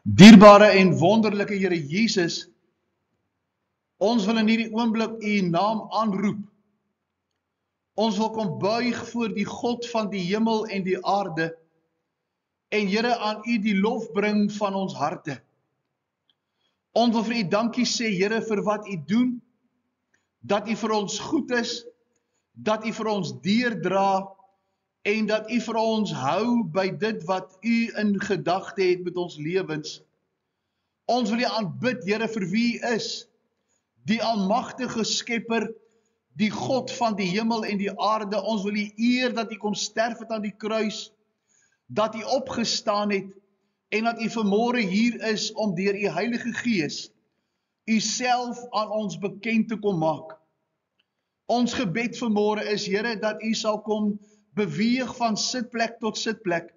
Dierbare en wonderlike Here Jesus, ons wil in hierdie oomblik u naam aanroep. Ons wil kom buig voor die God van die hemel en die aarde en Here aan u die lof bring van ons harte. Ons wil vir u dankie sê, Here, vir wat u doen, dat u vir ons goed is, dat u vir ons deurdra en dat u vir ons hou by dit wat u in gedagte het met ons lewens. Ons wil u aanbid, Here, vir wie u is, die almagtige skepper, die God van die hemel en die aarde. Ons wil u eer dat u kom sterf het aan die kruis, dat u opgestaan het en dat u vanmôre hier is om deur u Heilige Gees u self aan ons bekend te kom maak. Ons gebed vanmôre is, Here, dat u sal kom beweeg van sitplek tot sitplek,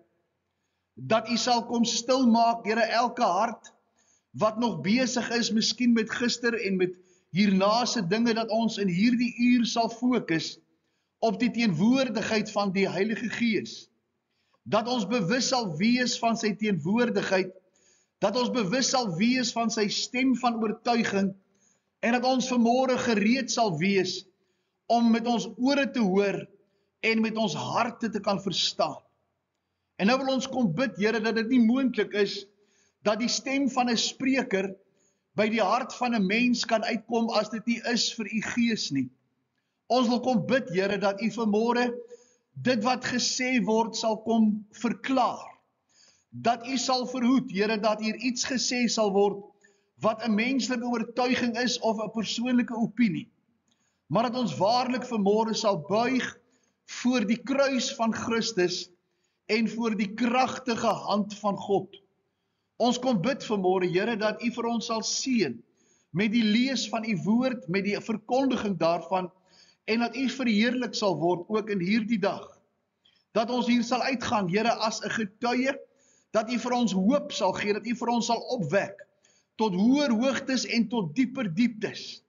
dat u sal kom stilmaak, Here, elke hart wat nog besig is, miskien met gister en met hiernase dinge, dat ons in hierdie uur sal fokus op die teenwoordigheid van die Heilige Gees. Dat ons bewus sal wees van sy teenwoordigheid, dat ons bewus sal wees van sy stem van oortuiging, en dat ons vanmôre gereed sal wees om met ons ore te hoor en met ons harte te kan verstaan. En nou wil ons kom bid, Here, dat dit nie moontlik is dat die stem van 'n spreker by die hart van 'n mens kan uitkom as dit nie is vir u Gees nie. Ons wil kom bid, Here, dat u vanmôre dit wat gesê word sal kom verklaar. Dat u sal verhoed, Here, dat hier iets gesê sal word wat 'n menslike oortuiging is of 'n persoonlike opinie. Maar dat ons waarlik vanmôre sal buig voor die kruis van Christus en voor die kragtige hand van God. Ons kom bid vanmôre, Here, dat u vir ons sal seën met die lees van u woord, met die verkondiging daarvan, en dat u verheerlik sal word ook in hierdie dag. Dat ons hier sal uitgaan, Here, as 'n getuie, dat u vir ons hoop sal gee, dat u vir ons sal opwek tot hoër hoogtes en tot dieper dieptes.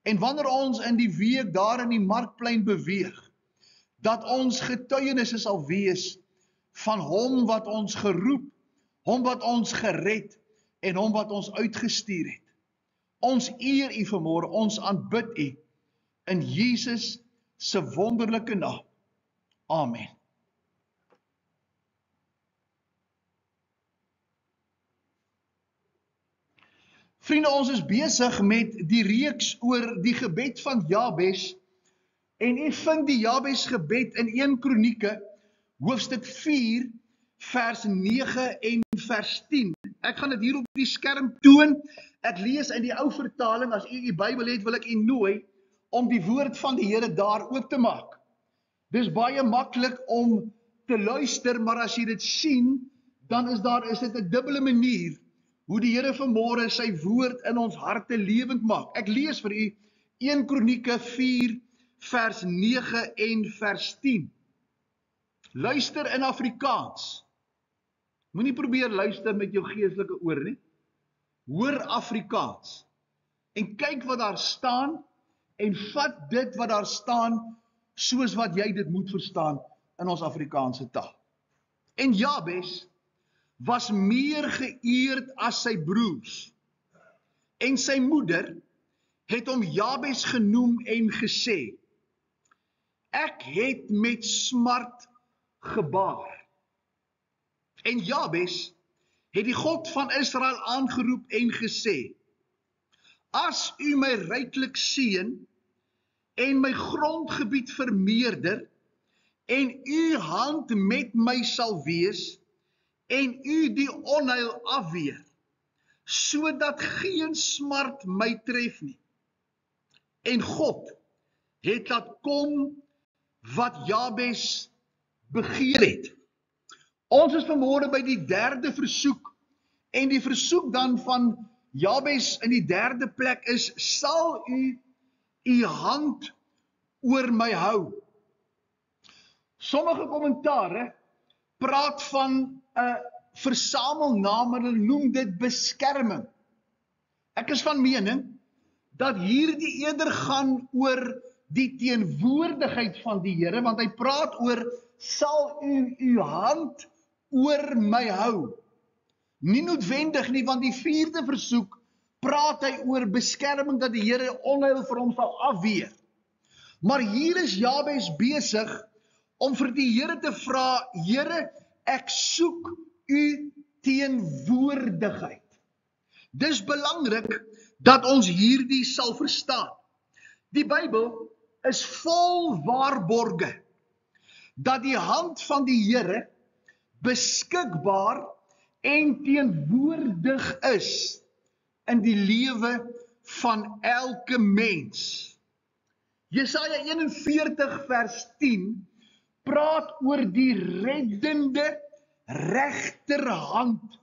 En wanneer ons in die week daar in die markplein beweeg, dat ons getuienisse sal wees van hom wat ons geroep, hom wat ons gered en hom wat ons uitgestuur het. Ons eer u vanmôre, ons aanbid u in Jesus se wonderlike naam. Amen. Vriende, ons is besig met die reeks oor die gebed van Jabes, en u vind die Jabes gebed in 1 Kronieke, hoofstuk 4, vers 9 en vers 10. Ek gaan dit hier op die skerm toon. Ek lees in die ou vertaling. As u Bybel het, wil ek u nooi om die woord van die Here daar oop te maak. Dis baie maklik om te luister, maar as jy dit sien, dan is dit 'n dubbele manier hoe die Here vanmôre sy woord in ons harte lewend maak. Ek lees vir u 1 Kronieke 4 vers 9 en vers 10. Luister in Afrikaans. Moenie probeer luister met jou geestelike oor nie. Hoor Afrikaans. En kyk wat daar staan en vat dit wat daar staan soos wat jy dit moet verstaan in ons Afrikaanse taal. En Jabes was meer geëerd as sy broers. En sy moeder het hom Jabes genoem en gesê: Ek het met smart gebaar. En Jabes het die God van Israel aangeroep en gesê: As u my ryklik seën en my grondgebied vermeerder en u hand met my sal wees en u die onheil afweer, sodat geen smart my tref nie. En God het laat kom wat Jabes begeer het. Ons is vanmôre by die 3de versoek, en die versoek dan van Jabes in die 3de plek is: sal u u hand oor my hou? Sommige kommentare praat van 'n versamelnaam, en hulle noem dit beskerming. Ek is van mening dat hierdie eerder gaan oor die teenwoordigheid van die Here, want hy praat oor: sal u uw hand oor my hou? Nie noodwendig nie, want die 4de versoek praat hy oor beskerming, dat die Here onheil vir hom sal afweer. Maar hier is Jabes besig om vir die Here te vra, Here, ek soek u teenwoordigheid. Dis belangrik dat ons hierdie sal verstaan. Die Bybel is vol waarborge dat die hand van die Here beskikbaar en teenwoordig is in die lewe van elke mens. Jesaja 41 vers 10 praat oor die reddende regterhand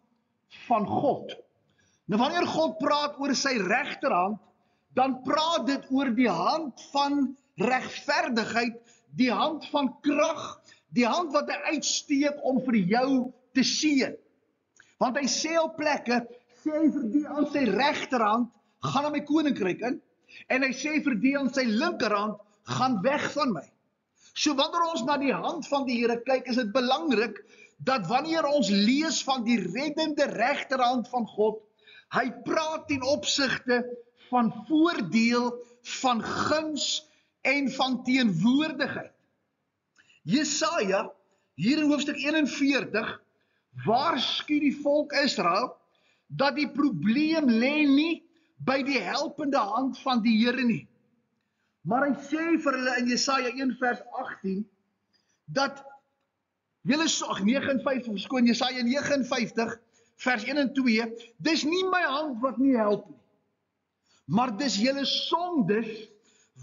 van God. Nou wanneer God praat oor sy regterhand, dan praat dit oor die hand van regverdigheid, die hand van krag, die hand wat hy uitsteek om vir jou te seën. Want hy sê op plekke, sê hy vir die aan sy regterhand, gaan na my koninkryk in, en hy sê vir die aan sy linkerhand, gaan weg van my. So wanneer ons na die hand van die Here kyk, is dit belangrik, dat wanneer ons lees van die reddende regterhand van God, hy praat ten opsigte van voordeel, van guns en van teenwoordigheid. Jesaja, hier in hoofstuk 41, waarsku die volk Israel, dat die probleem lê nie by die helpende hand van die Here nie. Maar hy sê vir hulle in Jesaja 1 vers 18, dat Jesaja 59 vers 1 en 2, dis nie my hand wat nie help nie, maar dis julle sondes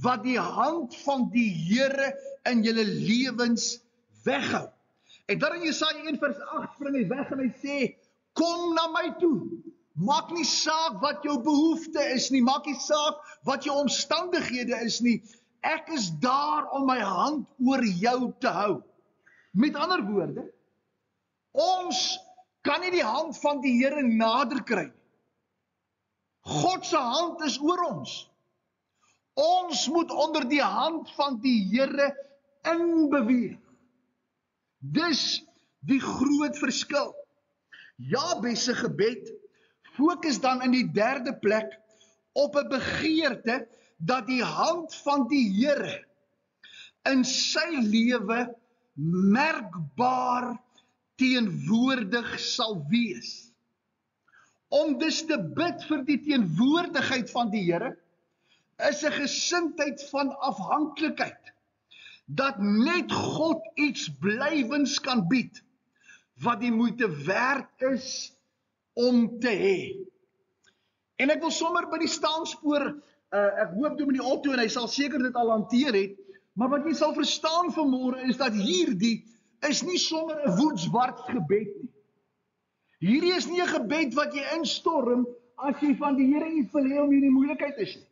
wat die hand van die Here in julle lewens weghou. En dan in Jesaja 1 vers 8 spring hy weg en hy sê, kom na my toe, maak nie saak wat jou behoefte is nie, maak nie saak wat jou omstandighede is nie, ek is daar om my hand oor jou te hou. Met ander woorde, ons kan nie die hand van die Here nader kry nie. God se hand is oor ons. Ons moet onder die hand van die Here inbeweeg. Dis die groot verskil. Jabes se gebed fokus dan in die 3de plek op 'n begeerte dat die hand van die Here in sy lewe merkbaar teenwoordig sal wees. Om dus te bid vir die teenwoordigheid van die Here is 'n gesindheid van afhanklikheid, dat net God iets blywends kan bied, wat die moeite werd is om te hê. En ek wil sommer by die staanspoor, ek hoop Dominee Otto en hy sal seker dit al hanteer het, maar wat jy sal verstaan vanmôre is dat hierdie is nie sommer 'n woedswart gebed nie. Hierdie is nie 'n gebed wat jy instorm as jy van die Here iets wil hê om hierdie moeilikheid is nie.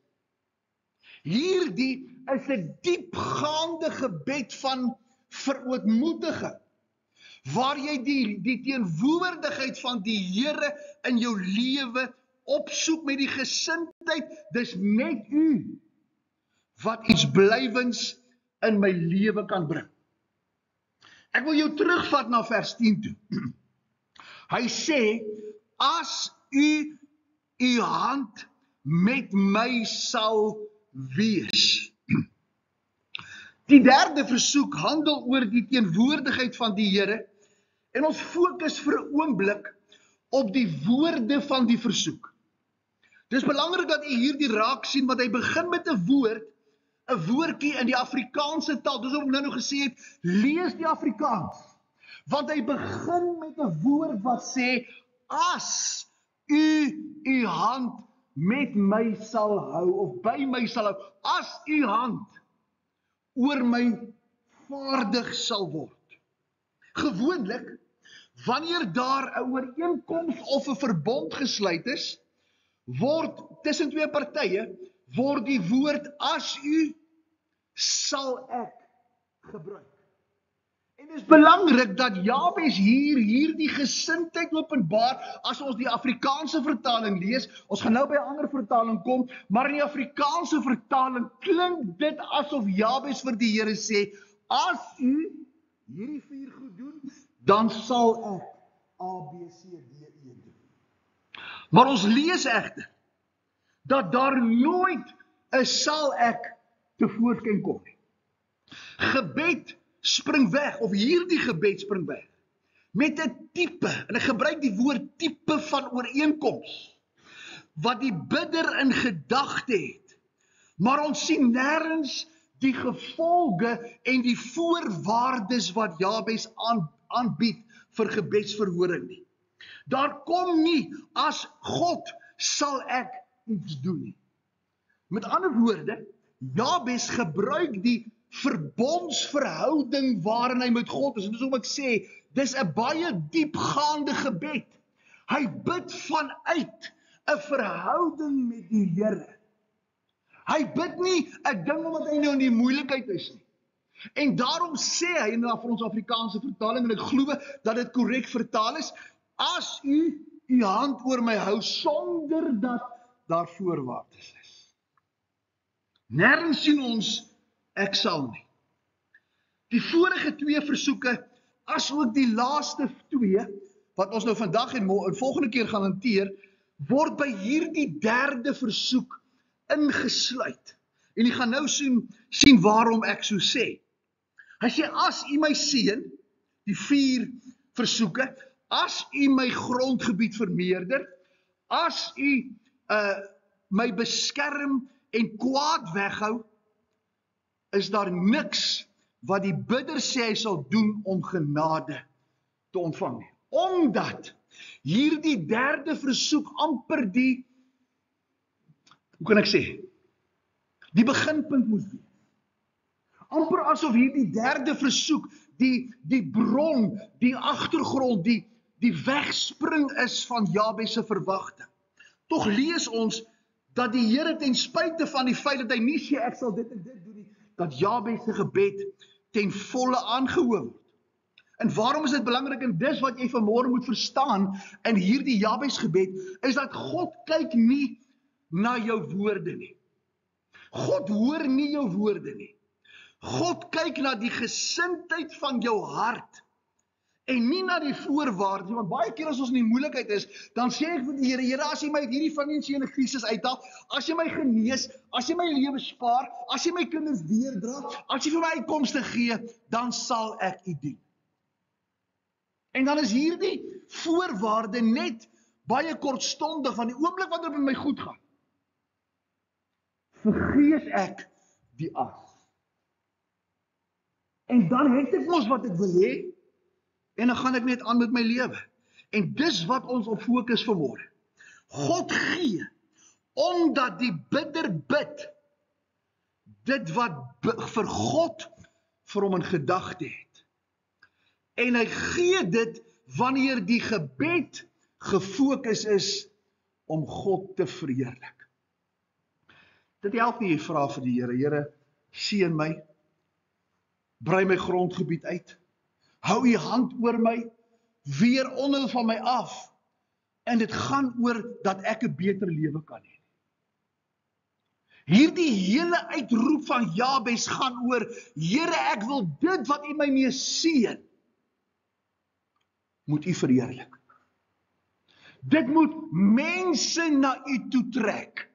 Hierdie is 'n diepgaande gebed van verootmoediging, waar jy die teenwoordigheid van die Here in jou lewe opsoek met die gesindheid, dis net U wat iets blywends in my lewe kan bring. Ek wil jou terugvat na vers 10 toe. Hy sê, as u hand met my sal wees. Die 3de versoek handel oor die teenwoordigheid van die Here, en ons fokus vir 'n oomblik op die woorde van die versoek. Dis belangrik dat u hierdie raak sien, want hy begin met 'n woordjie in die Afrikaanse taal. Dis wat ek nou gesê het, lees die Afrikaans. Want hy begin met 'n woord wat sê, as u hand met my sal hou, of by my sal hou, as u hand oor my vaardig sal word. Gewoonlik, wanneer daar 'n ooreenkoms of 'n verbond gesluit is, word tussen twee partye, word die woord as u sal ek gebruik. En dit is belangrik dat Jabes hierdie gesindheid openbaar. As ons die Afrikaanse vertaling lees, ons gaan nou by 'n ander vertaling kom, maar in die Afrikaanse vertaling klink dit asof Jabes vir die Here sê, as u hierdie 4 goed doen, dan sal ek A, B, C, D, E doen. Maar ons lees egter, dat daar nooit 'n sal ek tevoorskyn kom nie. Gebed spring weg, of hierdie gebed spring weg, met 'n tipe, en ek gebruik die woord tipe van ooreenkoms, wat die bidder in gedagte het, maar ons sien nêrens die gevolge en die voorwaardes wat Jabes aanbied vir gebedsverhoring nie. Daar kom nie as God sal ek iets doen nie. Met ander woorde, Jabes gebruik die verbondsverhouding waarin hy met God is. En dis hoekom ek sê, dis 'n baie diepgaande gebed. Hy bid vanuit 'n verhouding met die Here. Hy bid nie 'n ding omdat hy nou in die moeilikheid is nie. En daarom sê hy in vir ons Afrikaanse vertaling, en ek glo dat dit korrek vertaal is, as u hand oor my hou sonder dat daar voorwaardes is. Nêrens sien ons ek sal nie. Die vorige 2 versoeke, as ook die laaste 2, wat ons nou vandag en volgende keer gaan hanteer, word by hierdie 3de versoek ingesluit. En jy gaan nou sien waarom ek so sê. Hy sê, as u my seën, die 4 versoeke, as u my grondgebied vermeerder, as u my beskerm en kwaad weghou, is daar niks wat die bidder sê hy sal doen om genade te ontvang nie. Omdat hierdie 3de versoek amper die, hoe kan ek sê, die beginpunt moes wees. Amper asof hierdie 3de versoek die bron, die agtergrond, die wegspring is van Jabes se verwagting. Tog lees ons dat die Here ten spyte van die feit dat hy nie sê ek sal dit en dit doen nie, dat Jabes se gebed ten volle aangehoor word. En waarom is dit belangrik, en dis wat jy vanmôre moet verstaan in hierdie Jabes gebed, is dat God kyk nie na jou woorde nie. God hoor nie jou woorde nie. God kyk na die gesindheid van jou hart en nie na die voorwaardes, want baie keer as ons in die moeilikheid is, dan sê ek vir die Here, Here, as jy my uit hierdie finansiële krisis uithaal, as jy my genees, as jy my lewe spaar, as jy my kinders deurdra, as jy vir my uitkomste gee, dan sal ek u dien. En dan is hierdie voorwaarde net baie kortstondig, van die oomblik wat dit met my goed gaan, vergeet ek die as. En dan het ek mos wat ek wil hê, en dan gaan ek net aan met my lewe. En dis wat ons op fokus vanmôre. God gee, omdat die bidder bid, dit wat vir God vir hom in gedagte het. En hy gee dit wanneer die gebed gefokus is om God te verheerlik. Dit help nie jy vra vir die Here, Here, seën my, brei my grondgebied uit, hou u hand oor my, weer onheil van my af, en dit gaan oor dat ek 'n beter lewe kan hê. Hierdie hele uitroep van Jabes gaan oor, Here, ek wil dit wat u my mee seën, moet u verheerlik. Dit moet mense na u toe trek.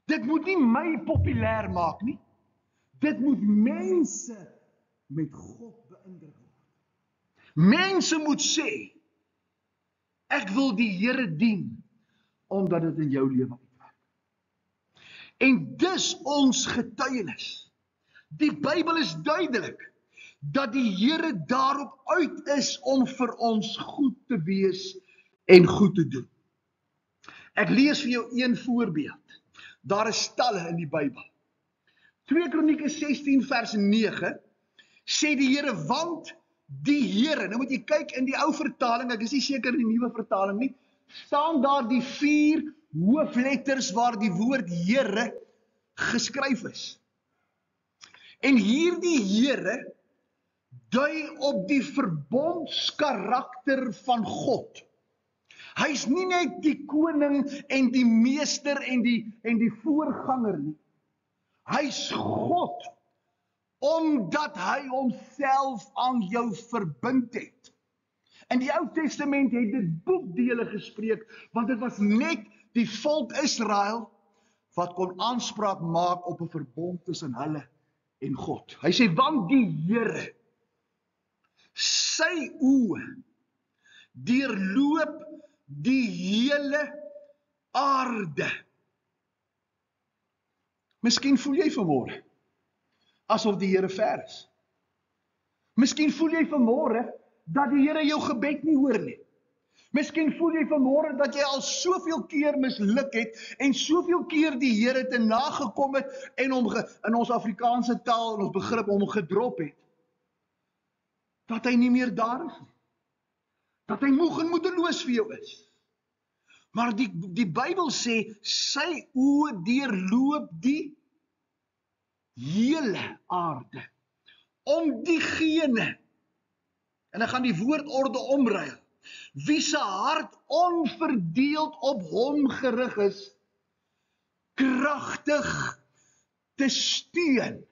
Dit moet nie my populêr maak nie. Dit moet mense met God beïndruk word. Mense moet sê, ek wil die Here dien, omdat dit in jou lewe uitwerk. En dis ons getuienis. Die Bybel is duidelik, dat die Here daarop uit is om vir ons goed te wees en goed te doen. Ek lees vir jou een voorbeeld. Daar is talle in die Bybel. 2 Kronieke 16 vers 9 sê die Here, want die Here, nou moet jy kyk in die ou vertaling, ek is nie seker in die nuwe vertaling nie, staan daar die 4 hoofletters waar die woord Here geskryf is. En hierdie Here dui op die verbondskarakter van God. Hy is nie net die koning en die meester en die voorganger nie. Hy is God, omdat hy homself aan jou verbind het. In die Ou Testament het dit boekdele gespreek, want dit was net die volk Israel wat kon aanspraak maak op 'n verbond tussen hulle en God. Hy sê, want die Here, sy oë deurloop die hele aarde. Miskien voel jy vanmôre asof die Here ver is. Miskien voel jy vanmôre dat die Here jou gebed nie hoor nie. Miskien voel jy vanmôre dat jy al soveel keer misluk het en soveel keer die Here te nagekom het en hom in ons Afrikaanse taal, in ons begrip, hom gedrop het, dat hy nie meer daar is nie. Dat hy moeg en moedeloos vir jou is. Maar die Bybel sê, sy oë deurloop die hele aarde, om diegene, en ek gaan die woordorde omruil, wie se hart onverdeeld op hom gerig is, kragtig te steun.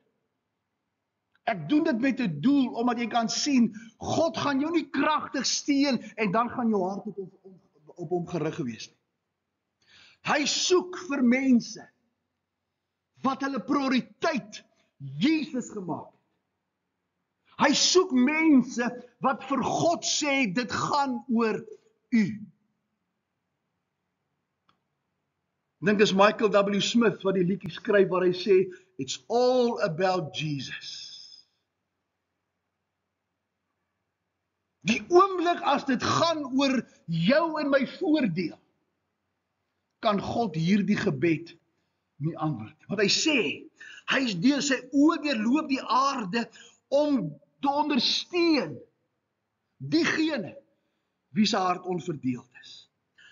Ek doen dit met 'n doel, omdat jy kan sien, God gaan jou nie kragtig steun, en dan gaan jou hart op hom gerig wees nie. Hy soek vir mense, wat hulle prioriteit Jesus gemaak het. Hy soek mense, wat vir God sê, dit gaan oor u. Ek dink dis Michael W. Smith, wat die liedjie skryf, waar hy sê, it's all about Jesus. Die oomblik as dit gaan oor jou en my voordeel, kan God hierdie gebed nie antwoord. Want hy sê, hy is deur sy oë deurloop die aarde om te ondersteun diegene wie se hart onverdeeld is.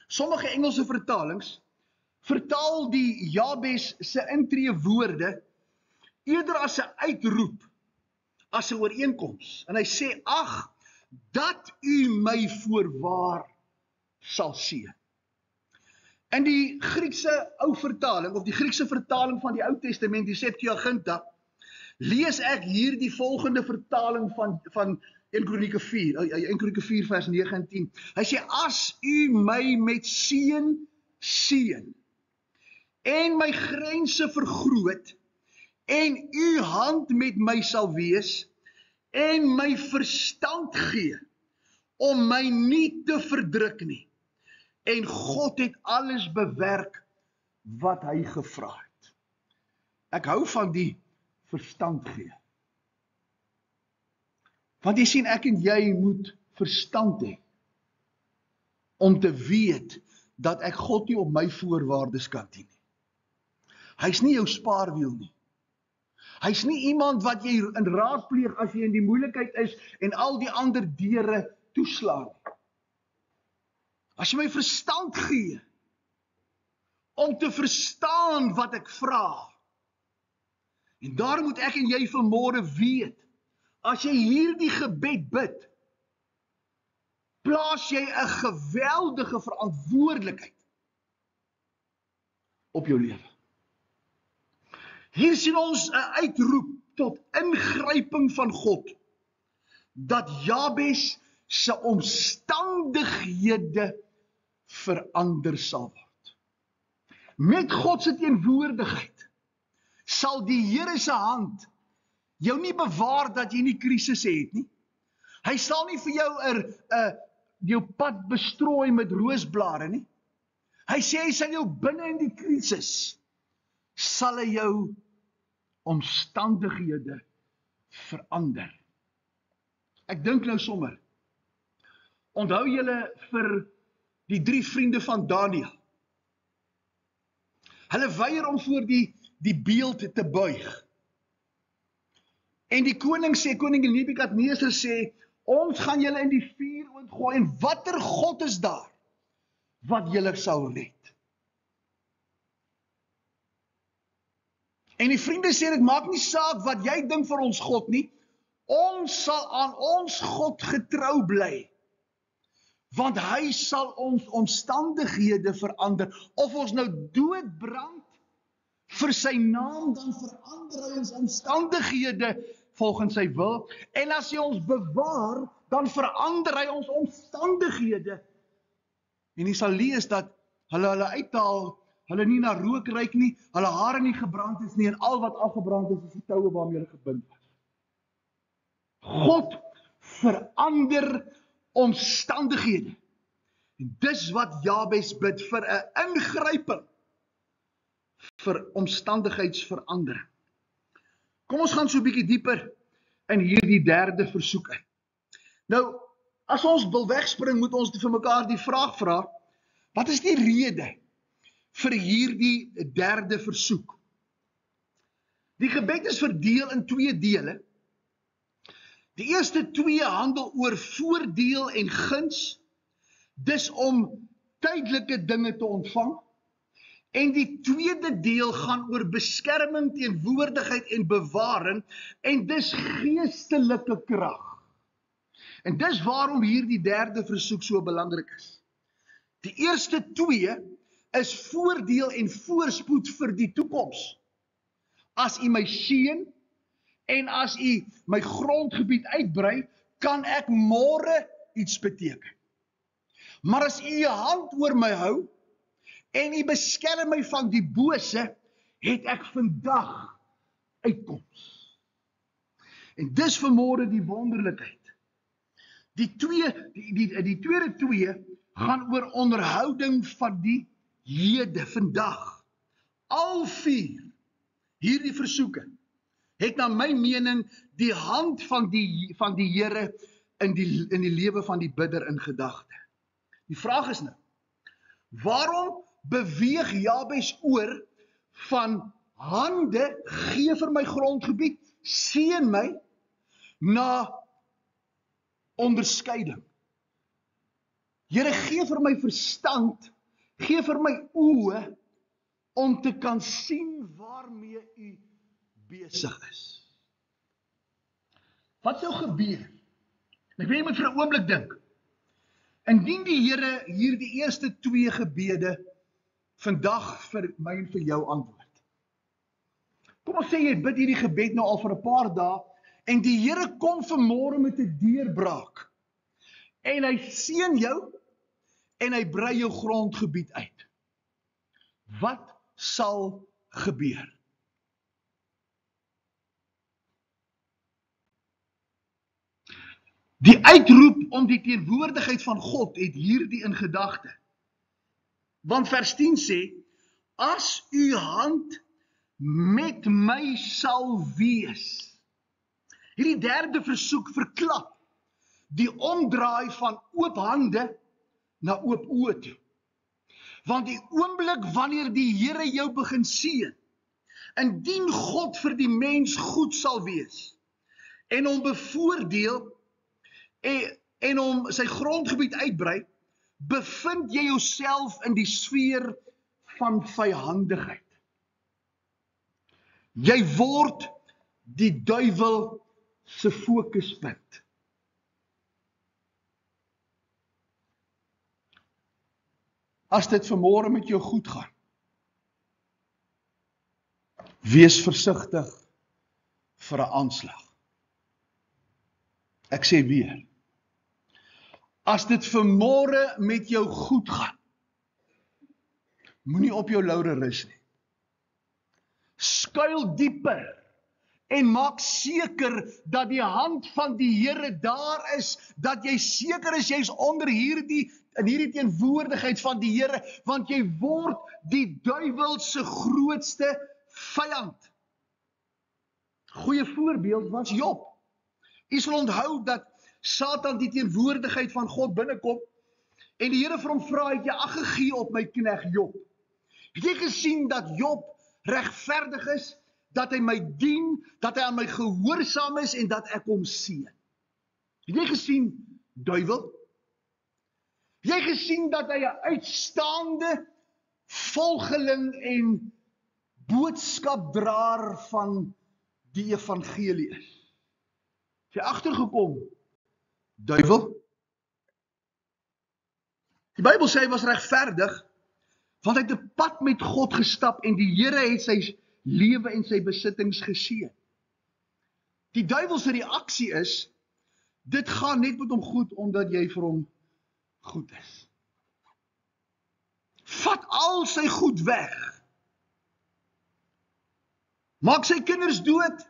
Sommige Engelse vertalings vertaal die Jabes se intree woorde eerder as 'n uitroep, as 'n ooreenkoms. En hy sê, ag, dat u my voorwaar sal seën. In die Griekse ou vertaling, of die Griekse vertaling van die Ou Testament, die Septuaginta, lees ek hier die volgende vertaling van 1 Kronieke 4, 1 Kronieke 4 vers 9 en 10. Hy sê, as u my met seën seën, en my grense vergroot, en u hand met my sal wees, en my verstand gee, om my nie te verdruk nie. En God het alles bewerk wat hy gevra het. Ek hou van die verstand gee. Want jy sien, ek en jy moet verstand hê, om te weet, dat ek God nie op my voorwaardes kan dien nie. Hy's nie jou spaarwiel nie. Hy's nie iemand wat jy in raadpleeg as jy in die moeilikheid is, en al die ander deure toeslaan nie. As jy my verstand gee, om te verstaan wat ek vra, en daar moet ek en jy vanmôre weet, as jy hierdie gebed bid, plaas jy 'n geweldige verantwoordelikheid op jou lewe. Hier sien ons 'n uitroep tot ingryping van God, dat Jabes se omstandighede verander sal word. Met God se teenwoordigheid sal die Here se hand jou nie bewaar dat jy nie krisisse het nie. Hy sal nie vir jou jou pad bestrooi met roosblare nie. Hy sê hy sal jou binne in die krisis, sal hy jou omstandighede verander. Ek dink nou sommer, onthou julle vir die 3 vriende van Daniël. Hulle weier om voor die beeld te buig. En die koning sê, koning Nebukadneser sê, ons gaan julle in die vuur ontgooi, en watter God is daar, wat julle sal red? En die vriende sê, dit maak nie saak wat jy dink vir ons God nie, ons sal aan ons God getrou bly, want hy sal ons omstandighede verander, of ons nou doodbrand vir sy naam, dan verander hy ons omstandighede volgens sy wil, en as hy ons bewaar, dan verander hy ons omstandighede. En jy sal lees dat hulle uithaal, hulle nie na rook ruik nie, hulle hare nie gebrand is nie, en al wat afgebrand is die toue waarmee hulle gebind was. God verander omstandighede. En dis wat Jabes bid, vir 'n ingryping, vir omstandigheidsverandering. Kom ons gaan so 'n bietjie dieper in hierdie derde versoek uit. Nou, as ons wil wegspring, moet ons vir mekaar die vraag vra, wat is die rede vir hierdie derde versoek? Die gebed is verdeel in 2 dele. Die eerste 2 handel oor voordeel en guns, dis om tydelike dinge te ontvang. En die tweede deel gaan oor beskerming, teenwoordigheid en bewaring, en dis geestelike krag. En dis waarom hierdie derde versoek so belangrik is. Die eerste 2 is voordeel en voorspoed vir die toekoms. As U my seën en as U my grondgebied uitbrei, kan ek môre iets beteken. Maar as U U hand oor my hou en U beskerm my van die bose, het ek vandag uitkoms. En dis vanmôre die wonderlikheid. Die tweede 2 gaan oor onderhouding van die hede, vandag. Al 4 hierdie versoeke het na my mening die hand van die Here in die lewe van die bidder in gedagte. Die vraag is nou, waarom beweeg Jabes oor van hande, gee vir my grondgebied, seën my, na onderskeiding? Here, gee vir my verstand, gee vir my oë, om te kan sien waarmee U besig is. Wat sou gebeur? Ek wil jy moet vir 'n oomblik dink. Indien die Here hierdie eerste 2 gebede vandag vir my en vir jou antwoord. Kom ons sê jy bid hierdie gebed nou al vir 'n paar dae, en die Here kom vanmôre met 'n deurbraak. En hy seën jou, en hy brei jou grondgebied uit. Wat sal gebeur? Die uitroep om die teenwoordigheid van God het hierdie in gedagte. Want vers 10 sê, as U hand met my sal wees. Hierdie derde versoek verklap die omdraai van oop hande na oop oë toe. Want die oomblik wanneer die Here jou begin seën, indien God vir die mens goed sal wees, en hom bevoordeel, en hom sy grondgebied uitbrei, bevind jy jouself in die sfeer van vyhandigheid. Jy word die duiwel se fokuspunt. As dit vanmôre met jou goed gaan, wees versigtig vir 'n aanslag. Ek sê weer, as dit vanmôre met jou goed gaan, moenie op jou laure rus nie. Skuil dieper en maak seker dat die hand van die Here daar is, dat jy seker is jy's onder in hierdie teenwoordigheid van die Here, want jy word die duiwel se grootste vyand. Goeie voorbeeld was Job. U sal onthou dat Satan die teenwoordigheid van God binnekom, en die Here vir hom vra, het jy ag gegee op my knegt Job? Het jy gesien dat Job regverdig is, dat hy my dien, dat hy aan my gehoorsaam is, en dat ek hom seën? Het jy gesien, duiwel? Het jy gesien dat hy 'n uitstaande volgeling en boodskapdraer van die evangelie is? Het jy agtergekom, duiwel? Die Bybel sê hy was regverdig, want hy het 'n pad met God gestap, en die Here het sy lewe en sy besittings geseën. Die duiwel se reaksie is, Dit gaan net met hom goed, omdat jy vir hom goed is. Vat al sy goed weg. Maak sy kinders dood,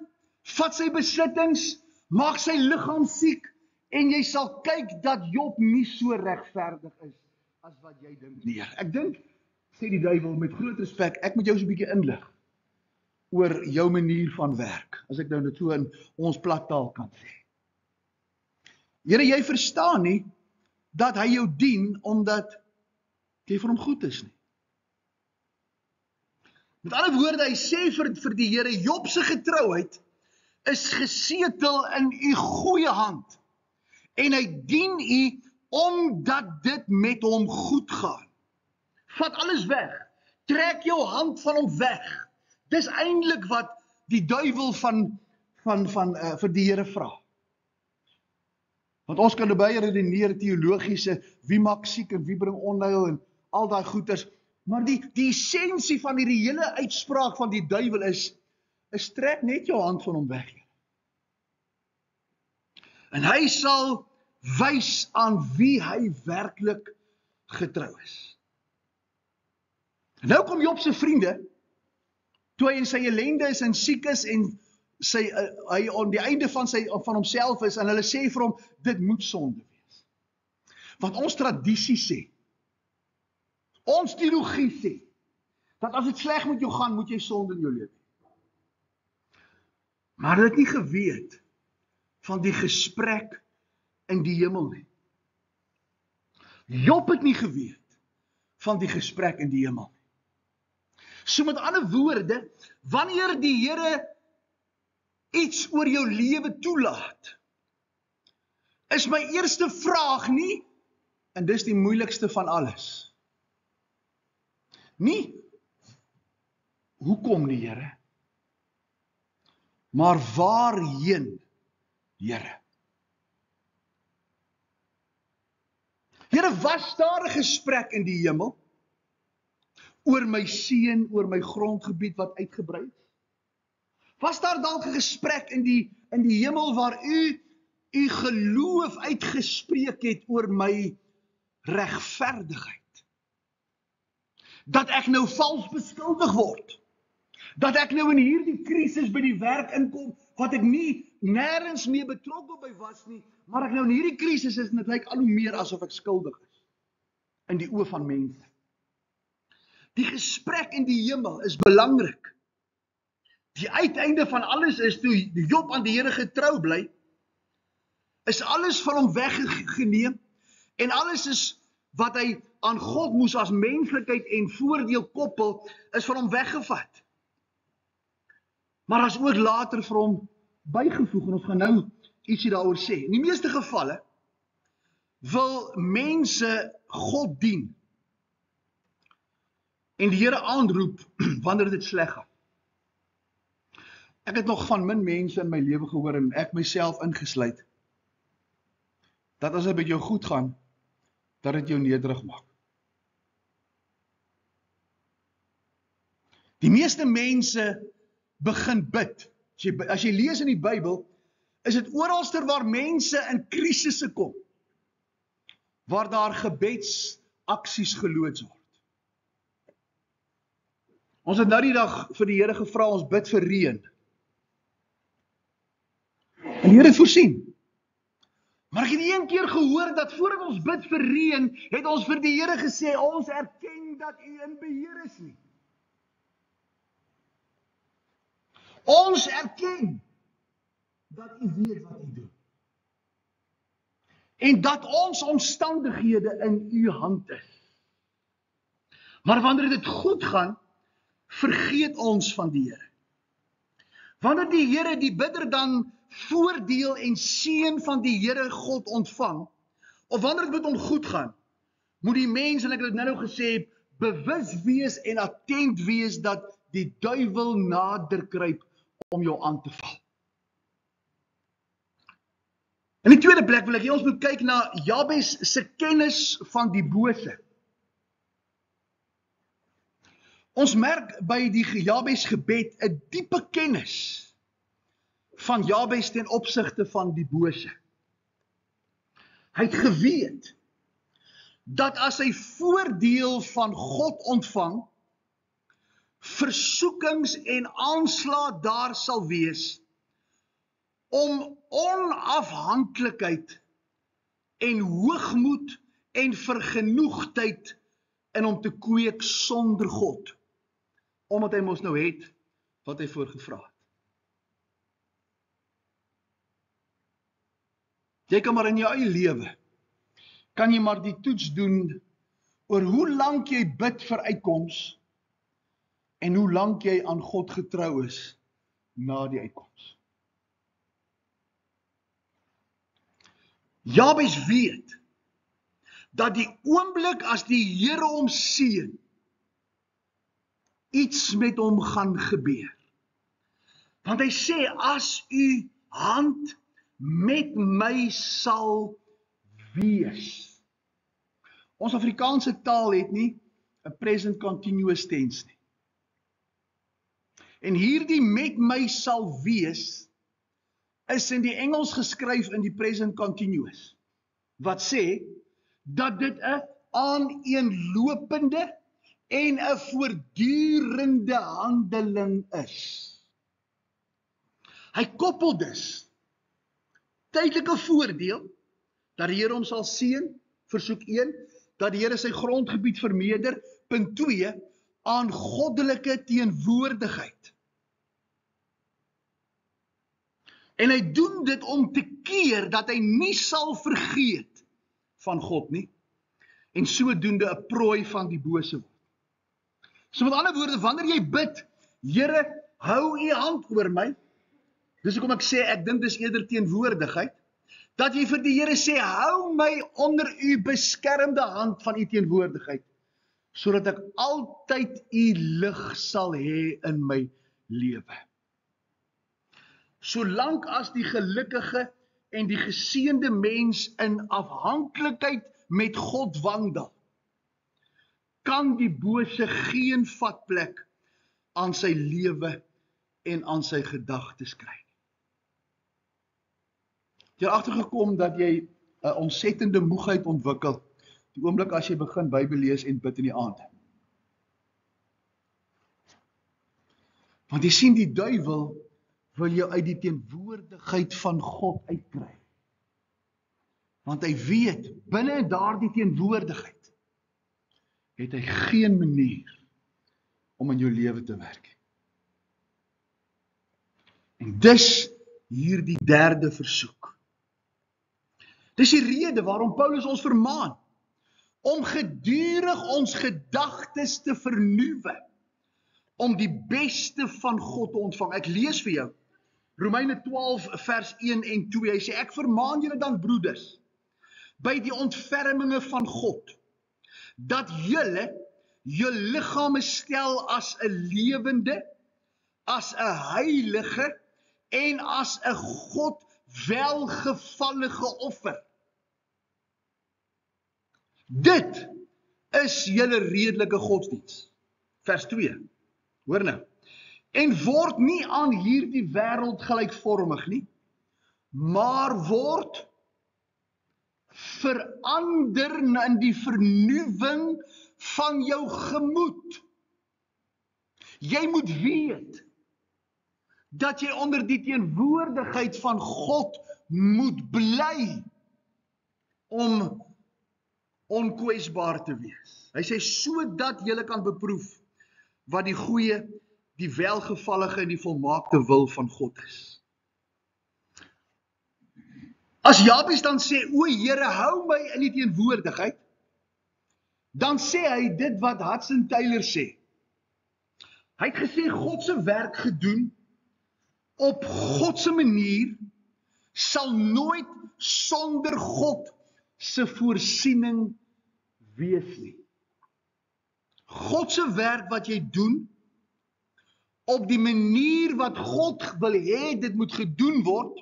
vat sy besittings, maak sy liggaam siek, en jy sal kyk dat Job nie so regverdig is, as wat jy dink nie. Ek dink, sê die duiwel met groot respek, ek moet jou so 'n bietjie inlig, oor jou manier van werk, as ek nou net so in ons plattaal kan sê. Here, jy verstaan nie, dat hy jou dien, omdat jy vir hom goed is nie. Met ander woorde, hy sê vir die Here, Job se getrouheid is gesetel in u goeie hand, en hy dien u, omdat dit met hom goed gaan. Vat alles weg, trek jou hand van hom weg. Dis eintlik wat die duiwel vir die Here vra. Want ons kan naby redeneer teologiese, wie maak siek en wie bring onheil en al daai goeters, maar die essensie van hierdie hele uitspraak van die duiwel is trek net jou hand van hom weg. En hy sal wys aan wie hy werklik getrou is. En nou kom Job se vriende, toe hy in sy ellende is en siek is en hy aan die einde van homself is, en hulle sê vir hom, dit moet sonde wees. Want ons tradisie sê, ons teologie sê, dat as dit sleg met jou gaan, moet jy sonde in jou lewe. Maar hulle het nie geweet van die gesprek in die hemel nie. Job het nie geweet van die gesprek in die hemel nie. So met ander woorde, wanneer die Here iets oor jou lewe toelaat, is my eerste vraag nie, en dis die moeilikste van alles, nie, hoekom nie, Here? Maar waarheen, Here? Here, was daar 'n gesprek in die hemel oor my seun, oor my grondgebied wat uitgebrei is? Was daar dalk 'n gesprek in die hemel waar u geloof uitgespreek het oor my regverdigheid? Dat ek nou vals beskuldig word? Dat ek nou in hierdie krisis by die werk inkom, wat ek nie nêrens mee betrokke by was nie, maar ek nou in hierdie krisis is, en dit lyk al hoe meer asof ek skuldig is, in die oë van mense. Die gesprek in die hemel is belangrik. Die uiteinde van alles is, toe Job aan die Here getrou bly, is alles van hom weggeneem, en alles is wat hy aan God moes as menslikheid en voordeel koppel, is van hom weggevat. Maar as ook later vir hom bygevoeg, en ons gaan nou ietsie daaroor sê. In die meeste gevalle wil mense God dien en die Here aanroep wanneer dit sleg gaan. Ek het nog van min mense in my lewe gehoor, en ek myself ingesluit, dat as dit met jou goed gaan, dat dit jou nederig maak. Die meeste mense begin bid. As jy lees in die Bybel, is dit oralster waar mense in krisisse kom, waar daar gebedsaksies geloods word. Ons het nou die dag vir die Here gevra, ons bid vir reën. En die Here het voorsien. Maar ek het een keer gehoor dat voordat ons bid vir reën, het ons vir die Here gesê, ons erken dat U in beheer is nie. Ons erken dat U weet wat U doen. En dat ons omstandighede in U hand is. Maar wanneer dit goed gaan, vergeet ons van die Here. Wanneer die Here, die bidder dan voordeel en seën van die Here God ontvang, of wanneer dit met hom goed gaan, moet die mens, en ek het dit nou gesê, bewus wees en attent wees dat die duiwel nader kruip om jou aan te val. In die tweede plek wil ek ons moet kyk na Jabes se kennis van die bose. Ons merk by die Jabes gebed 'n diepe kennis van Jabes ten opsigte van die bose. Hy het geweet dat as hy voordeel van God ontvang, versoekings en aanslae daar sal wees om onafhanklikheid en hoogmoed en vergenoegdheid in hom te kweek sonder God, omdat hy mos nou het wat hy voorgevra het. Jy kan maar in jou eie lewe, kan jy maar die toets doen oor hoe lank jy bid vir uitkoms en hoe lank jy aan God getrou is na die uitkoms. Jabes weet dat die oomblik as die Here hom seën, iets met hom gaan gebeur. Want hy sê, as u hand met my sal wees. Ons Afrikaanse taal het nie 'n present continuous tense nie. En hierdie met my sal wees, is in die Engels geskryf in die present continuous, wat sê, dat dit 'n aaneenlopende en 'n voortdurende handeling is. Hy koppel dus tydelike voordeel, dat die Here hom sal seën, versoek 1, dat die Here sy grondgebied vermeerder, punt 2, aan goddelike teenwoordigheid. En hy doen dit om te keer dat hy nie sal vergeet van God nie, en sodoende 'n prooi van die bose word. So met ander woorde, wanneer jy bid, Here, hou u hand oor my, dis hoekom ek sê, ek dink dis eerder teenwoordigheid, dat jy vir die Here sê, hou my onder u beskermde hand van u teenwoordigheid, sodat ek altyd u lig sal hê in my lewe. Solank as die gelukkige en die geseënde mens in afhanklikheid met God wandel, kan die bose geen vatplek aan sy lewe en aan sy gedagtes kry. Jy het agtergekom dat jy 'n ontsettende moegheid ontwikkel, die oomblik as jy begin Bybel lees en bid in die aand. Want jy sien, die duiwel wil jou uit die teenwoordigheid van God uitkry. Want hy weet, binne in daardie teenwoordigheid, het hy geen manier om in jou lewe te werk. En dis hier die derde versoek. Dis die rede waarom Paulus ons vermaan, om gedurig ons gedagtes te vernuwe, om die beste van God te ontvang. Ek lees vir jou, Romeine 12 vers 1 en 2, hy sê, ek vermaan julle dan broeders, by die ontferminge van God, dat julle jou liggame stel as 'n lewende, as 'n heilige en as 'n God welgevallige offer. Dit is julle redelike godsdiens. Vers 2. Hoor nou. En word nie aan hierdie wêreld gelykvormig nie, maar word verander in die vernuwing van jou gemoed. Jy moet weet dat jy onder die teenwoordigheid van God moet bly om onkwesbaar te wees. Hy sê, sodat jy kan beproef wat die goeie, die welgevallige en die volmaakte wil van God is. As Jabes dan sê, o Here, hou my in die teenwoordigheid, dan sê hy dit wat Hudson Taylor sê. Hy het gesê, God se werk gedoen op God se manier sal nooit sonder God se voorsiening wees nie. God se werk wat jy doen, op die manier wat God wil hê dit moet gedoen word,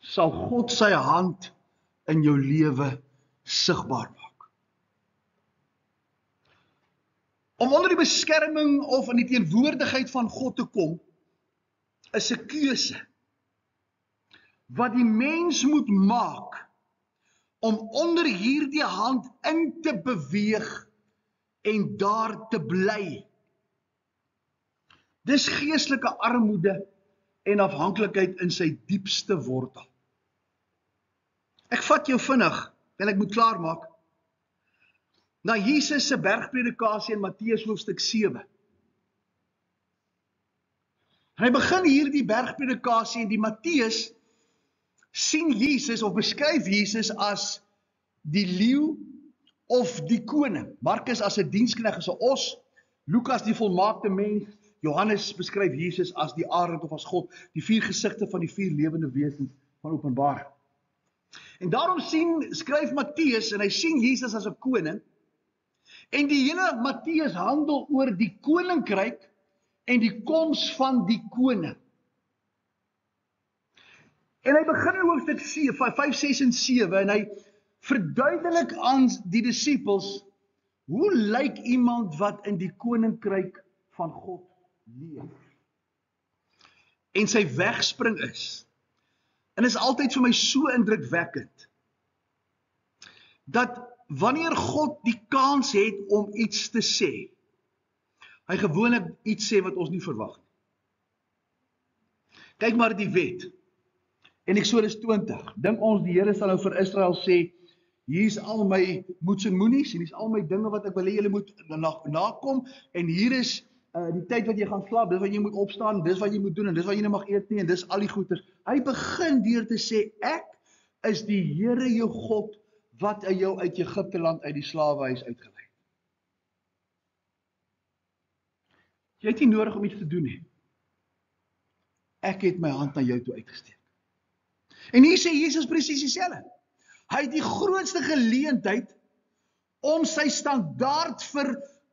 sal God sy hand in jou lewe sigbaar maak. Om onder die beskerming of in die teenwoordigheid van God te kom, is 'n keuse wat die mens moet maak om onder hierdie hand in te beweeg en daar te bly. Dis geestelike armoede en afhanklikheid in sy diepste wortel. Ek vat jou vinnig, en ek moet klaarmaak, na Jesus se bergpredikasie in Matteus hoofstuk 7. Hy begin hierdie bergpredikasie en die Matteus sien Jesus of beskryf Jesus as die leeu of die koning. Markus as 'n dienskneg, as 'n os, Lukas die volmaakte mens, Johannes beskryf Jesus as die arend of as God, die 4 gesigte van die 4 lewende wesens van Openbaring. En daarom skryf Matteus en hy sien Jesus as 'n koning. En die hele Matteus handel oor die koninkryk en die koms van die koning. En hy begin in hoofstuk 5, 6 en 7 en hy verduidelik aan die disippels, hoe lyk iemand wat in die koninkryk van God leef? En sy wegspring is, en is altyd vir my so indrukwekkend, dat wanneer God die kans het om iets te sê, hy gewoonlik iets sê wat ons nie verwag nie. Kyk maar die wet, in Eksodus 20, dink ons die Here sal nou vir Israel sê, hier is al my moets en moenies, en hier is al my dinge wat ek wil hê julle moet nakom, en hier is die tyd wat jy gaan slaap, dis wat jy moet opstaan, dis wat jy moet doen, en dis wat jy nie mag eet nie, en dis al die goeders. Hy begin deur te sê, ek is die Here jou God, wat jou uit Egipte land uit die slawehuis uitgelei het. Jy het nie nodig om iets te doen nie. Ek het my hand na jou toe uitgesteek. En hier sê Jesus presies dieselfde. Hy het die grootste geleentheid om sy standaard vir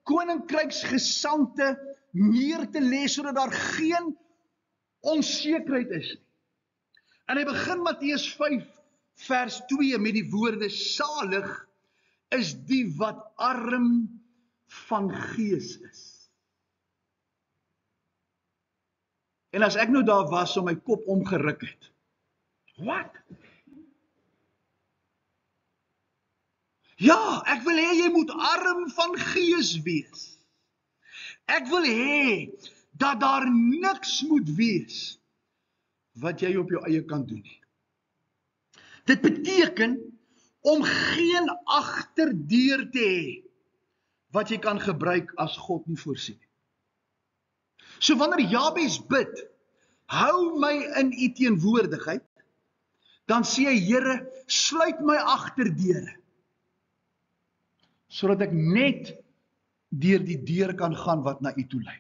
koninkryksgesandte neer te lê, sodat daar geen onsekerheid is nie. En hy begin Matteus 5 vers 2 met die woorde, salig is die wat arm van gees is. En as ek nou daar was, om my kop omgeruk het. Wat? Ja, ek wil hê jy moet arm van gees wees. Ek wil hê dat daar niks moet wees wat jy op jou eie kan doen nie. Dit beteken om geen agterdeur te hê wat jy kan gebruik as God nie voorsien nie. So wanneer Jabes bid, hou my in u teenwoordigheid, dan sê hy, Here, sluit my agterdeure, sodat ek net deur die deur kan gaan wat na u toe lei.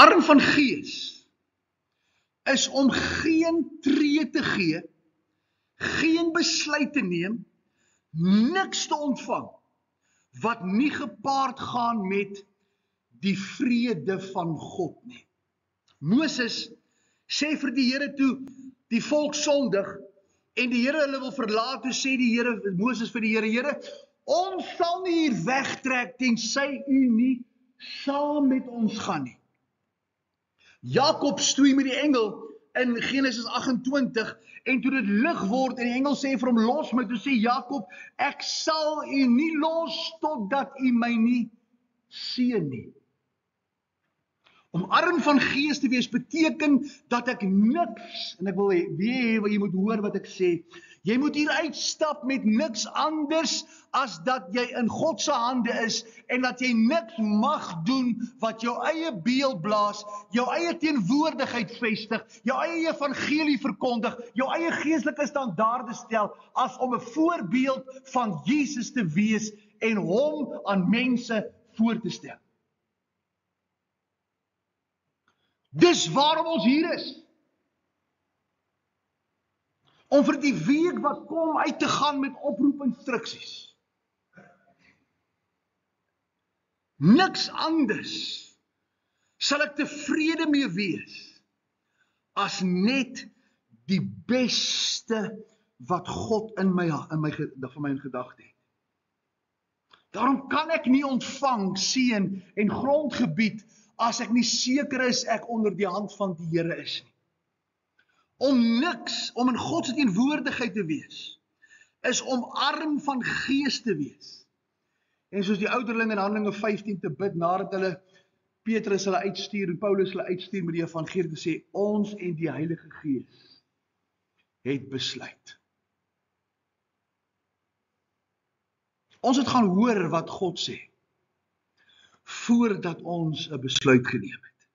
Arm van gees is om geen tree te gee, geen besluit te neem, niks te ontvang, wat nie gepaard gaan met die vrede van God nie. Moses sê vir die Here toe, die volk sondig, en die Here hulle wil verlaat, toe sê die Here, Moses vir die Here, Here, ons sal nie hier wegtrek, tensy u nie saam met ons gaan nie. Jakob stoei met die engel in Genesis 28, en toe dit lig word, en die engel sê vir hom, los my, toe sê Jakob, ek sal u nie los, totdat u my nie seën nie. Om arm van gees te wees beteken dat ek niks, en ek wil hê jy moet hoor wat ek sê, jy moet hier uitstap met niks anders as dat jy in God se hande is en dat jy niks mag doen wat jou eie beeld blaas, jou eie teenwoordigheid vestig, jou eie evangelie verkondig, jou eie geestelike standaarde stel as om 'n voorbeeld van Jesus te wees en hom aan mense voor te stel. Dis waarom ons hier is. Om vir die week wat kom uit te gaan met oproepinstruksies. Niks anders sal ek tevrede mee wees as net die beste wat God in my gedagte het. Daarom kan ek nie ontvang, seën en grondgebied as ek nie seker is ek onder die hand van die Here is nie. Om niks, om in God se teenwoordigheid te wees, is om arm van gees te wees. En soos die ouderlinge in Handelinge 15 te bid, nadat hulle Petrus hulle uitstuur en Paulus hulle uitstuur met die evangelie te sê, ons en die Heilige Gees het besluit. Ons het gaan hoor wat God sê, voordat ons 'n besluit geneem het.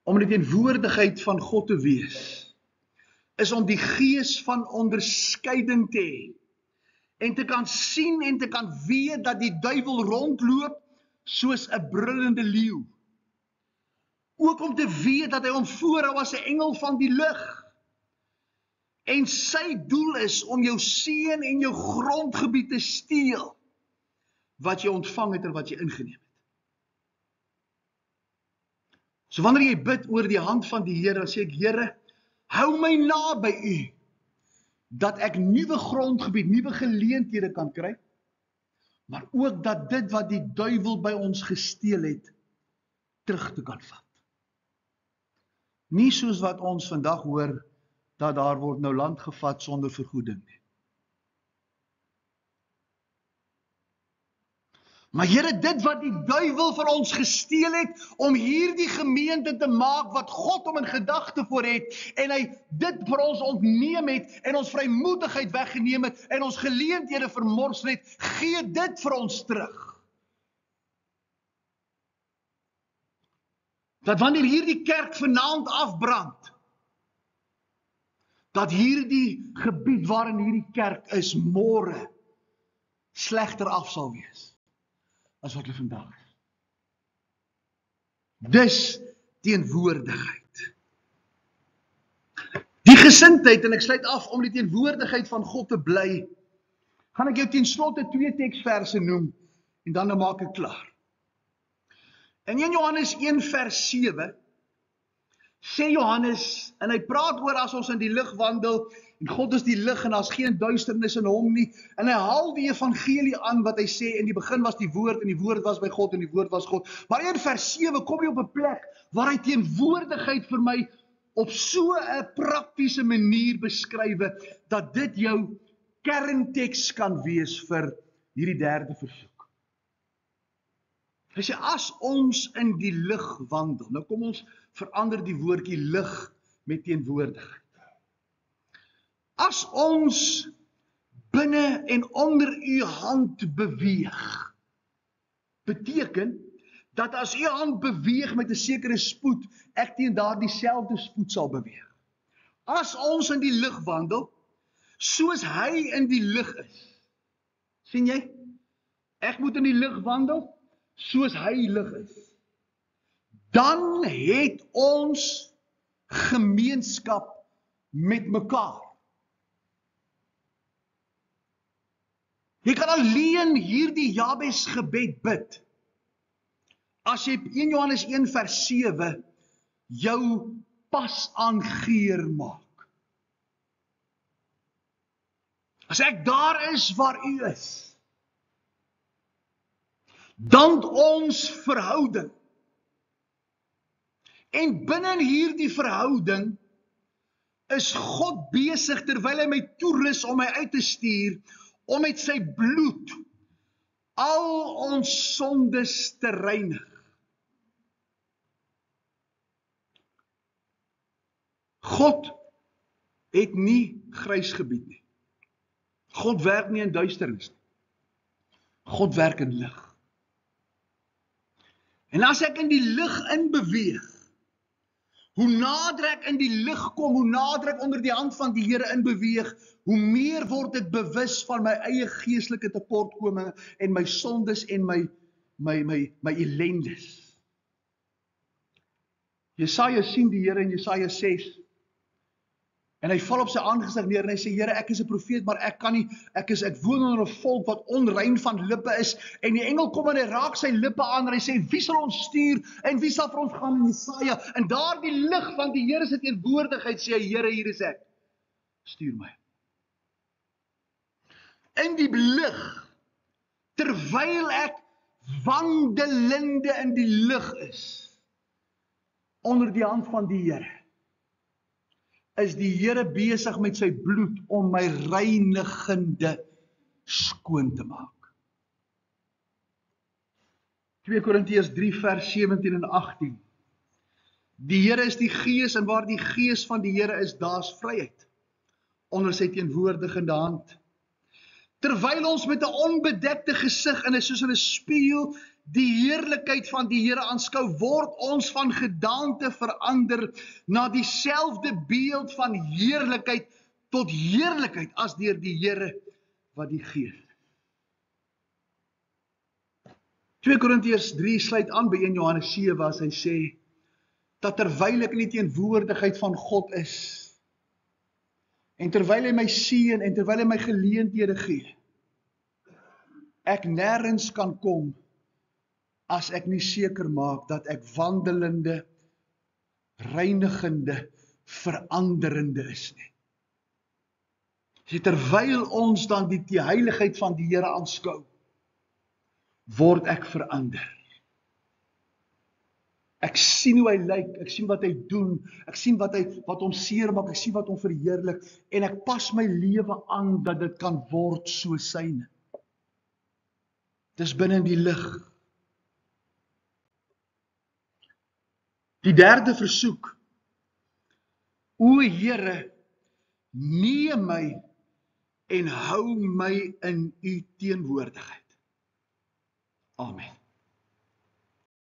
Om in die teenwoordigheid van God te wees, is om die gees van onderskeiding te hê, en te kan sien en te kan weet dat die duiwel rondloop, soos 'n brullende leeu. Ook om te weet dat hy hom voorhou as 'n engel van die lig. En sy doel is om jou seën en jou grondgebied te steel, wat jy ontvang het en wat jy ingeneem het. So wanneer jy bid oor die hand van die Here, dan sê ek, Here, hou my naby U, dat ek nuwe grondgebied, nuwe geleenthede kan kry, maar ook dat dit wat die duiwel by ons gesteel het, terug te kan vat. Nie soos wat ons vandag hoor, dat daar word nou land gevat sonder vergoeding nie. Maar Here, dit wat die duiwel van ons gesteel het, om hierdie gemeente te maak wat God hom in gedagte voor het, en hy dit vir ons ontneem het, en ons vrymoedigheid weggeneem het, en ons geleenthede vermorsel het, gee dit vir ons terug. Dat wanneer hierdie kerk vanaand afbrand, dat hierdie gebied waarin hierdie kerk is, môre slegter af sal wees, as wat hulle vandag is. Dis teenwoordigheid. Die gesindheid, en ek sluit af om die teenwoordigheid van God te bly, gaan ek jou ten slotte 2 teksverse noem, en dan maak ek klaar. In 1 Johannes 1 vers 7, sê Johannes, en hy praat oor as ons in die lig wandel, en God is die lig, en daar's geen duisternis in hom nie, en hy haal die evangelie aan, wat hy sê, in die begin was die woord, en die woord was by God, en die woord was God. Maar in vers 7 kom hy op 'n plek, waar hy teenwoordigheid vir my, op so 'n praktiese manier beskrywe, dat dit jou kernteks kan wees vir hierdie derde versoek. Hy sê, as ons in die lig wandel, nou kom ons verander die woordjie lig met teenwoordigheid. As ons binne en onder U hand beweeg, beteken dat as U hand beweeg met 'n sekere spoed, ek teen daardie selfde spoed sal beweeg. As ons in die lig wandel, soos hy in die lig is. Sien jy? Ek moet in die lig wandel, soos hy lig is. Dan het ons gemeenskap met mekaar. Jy kan alleen hierdie Jabes gebed bid, as jy 1 Johannes 1 vers 7 jou pas aangeer maak. As ek daar is waar U is, dan ons verhouding. En binne hierdie verhouding is God besig, terwyl hy my toerus om my uit te stuur, om met sy bloed al ons sondes te reinig. God het nie grys gebied nie. God werk nie in duisternis nie. God werk in lig. En as ek in die lig inbeweeg, hoe nader ek in die lig kom, hoe nader ek onder die hand van die Here inbeweeg, hoe meer word ek bewus van my eie geestelike tekortkominge en my sondes en my ellendes. Jesaja sien die Here in Jesaja 6, en hy val op sy aangesig neer en hy sê, Here, ek is 'n profeet, maar ek kan nie, ek woon onder 'n volk wat onrein van lippe is, en die engel kom en hy raak sy lippe aan, en hy sê, wie sal ons stuur, en wie sal vir ons gaan in Jesaja, en daar die lig van die Here se teenwoordigheid, sê hy, Here, hier is ek, stuur my. In die lig, terwyl ek wandelende in die lig is, onder die hand van die Here, is die Here besig met sy bloed om my reinigende skoon te maak. 2 Korintiërs 3 vers 17 en 18. Die Here is die Gees en waar die Gees van die Here is, daar's vryheid onder sy teenwoordigende hand. Terwyl ons met 'n onbedekte gesig en soos in 'n spieël die heerlikheid van die Here aanskou, word ons van gedaante verander na dieselfde beeld van heerlikheid tot heerlikheid as deur die Here wat die Gees. 2 Korintiërs 3 sluit aan by 1 Johannes 7 waar hy sê dat terwyl ek in die teenwoordigheid van God is en terwyl hy my seën en terwyl hy my geleenthede gee, ek nêrens kan kom as ek nie seker maak dat ek wandelende, reinigende, veranderende is nie. Terwyl ons dan die heiligheid van die Here aanskou, word ek verander. Ek sien hoe hy lyk, ek sien wat hy doen, ek sien wat hom seermaak, ek sien wat hom verheerlik, en ek pas my lewe aan dat dit kan word so syne. Dis binne in die lig. Die derde versoek, o Here, neem my en hou my in u teenwoordigheid. Amen.